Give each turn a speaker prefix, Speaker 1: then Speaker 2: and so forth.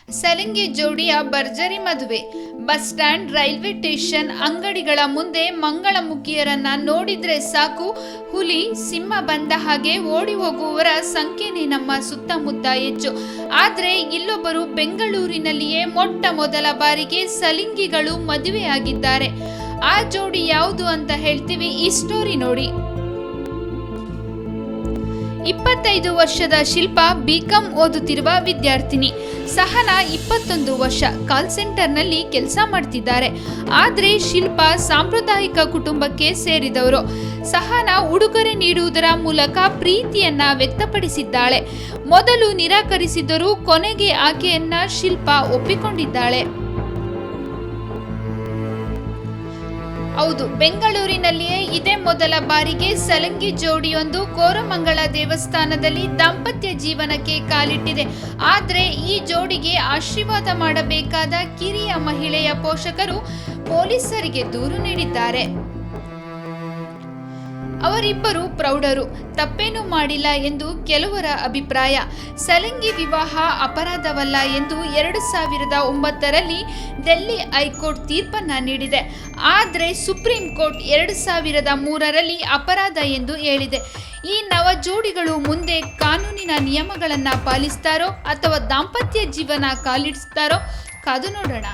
Speaker 1: ಸಲಿಂಗಿ ಜೋಡಿಯ ಭರ್ಜರಿ ಮದುವೆ. Bus stand, railway station, ಅಂಗಡಿಗಳ ಮುಂದೆ ಮಂಗಳಮುಖಿಯರನ್ನ ನೋಡಿದ್ರೆ ಸಾಕು, ಹುಲಿ ಸಿಂಹ ಬಂದ ಹಾಗೆ ಓಡಿ ಹೋಗುವವರ ಸಂಖ್ಯೆನೇ ನಮ್ಮ ಸುತ್ತಮುತ್ತ ಹೆಚ್ಚು. ಆದ್ರೆ ಇಲ್ಲೊಬ್ಬರು ಬೆಂಗಳೂರಿನಲ್ಲಿಯೇ ಮೊಟ್ಟ ಮೊದಲ ಬಾರಿಗೆ ಸಲಿಂಗಿಗಳು ಮದುವೆಯಾಗಿದ್ದಾರೆ. ಆ ಜೋಡಿ ಯಾವುದು ಅಂತ ಹೇಳ್ತೀವಿ, ಈ ಸ್ಟೋರಿ ನೋಡಿ. 25 ವರ್ಷದ ಶಿಲ್ಪಾ ಬಿಕಾಂ ಓದುತ್ತಿರುವ ವಿದ್ಯಾರ್ಥಿನಿ. ಸಹನಾ 21 ವರ್ಷ, ಕಾಲ್ ಸೆಂಟರ್ನಲ್ಲಿ ಕೆಲಸ ಮಾಡ್ತಿದ್ದಾರೆ. ಆದರೆ ಶಿಲ್ಪಾ ಸಾಂಪ್ರದಾಯಿಕ ಕುಟುಂಬಕ್ಕೆ ಸೇರಿದವರು. ಸಹನಾ ಉಡುಗೊರೆ ನೀಡುವುದರ ಮೂಲಕ ಪ್ರೀತಿಯನ್ನ ವ್ಯಕ್ತಪಡಿಸಿದ್ದಾಳೆ. ಮೊದಲು ನಿರಾಕರಿಸಿದರೂ ಕೊನೆಗೆ ಆಕೆಯನ್ನ ಶಿಲ್ಪಾ ಒಪ್ಪಿಕೊಂಡಿದ್ದಾಳೆ. ಹೌದು, ಬೆಂಗಳೂರಿನಲ್ಲಿಯೇ ಇದೇ ಮೊದಲ ಬಾರಿಗೆ ಸಲಿಂಗಿ ಜೋಡಿಯೊಂದು ಕೋರಮಂಗಳ ದೇವಸ್ಥಾನದಲ್ಲಿ ದಾಂಪತ್ಯ ಜೀವನಕ್ಕೆ ಕಾಲಿಟ್ಟಿದೆ. ಆದರೆ ಈ ಜೋಡಿಗೆ ಆಶೀರ್ವಾದ ಮಾಡಬೇಕಾದ ಕಿರಿಯ ಮಹಿಳೆಯ ಪೋಷಕರು ಪೊಲೀಸರಿಗೆ ದೂರು ನೀಡಿದ್ದಾರೆ. ಅವರಿಬ್ಬರು ಪ್ರೌಢರು, ತಪ್ಪೇನೂ ಮಾಡಿಲ್ಲ ಎಂದು ಕೆಲವರ ಅಭಿಪ್ರಾಯ. ಸಲಿಂಗಿ ವಿವಾಹ ಅಪರಾಧವಲ್ಲ ಎಂದು 2009ರಲ್ಲಿ ದಿಲ್ಲಿ ಹೈಕೋರ್ಟ್ ತೀರ್ಪನ್ನು ನೀಡಿದೆ. ಆದರೆ ಸುಪ್ರೀಂ ಕೋರ್ಟ್ 2003ರಲ್ಲಿ ಅಪರಾಧ ಎಂದು ಹೇಳಿದೆ. ಈ ನವ ಜೋಡಿಗಳು ಮುಂದೆ ಕಾನೂನಿನ ನಿಯಮಗಳನ್ನು ಪಾಲಿಸ್ತಾರೋ ಅಥವಾ ದಾಂಪತ್ಯ ಜೀವನ ಕಾಲಿಡಿಸ್ತಾರೋ ಕಾದು ನೋಡೋಣ.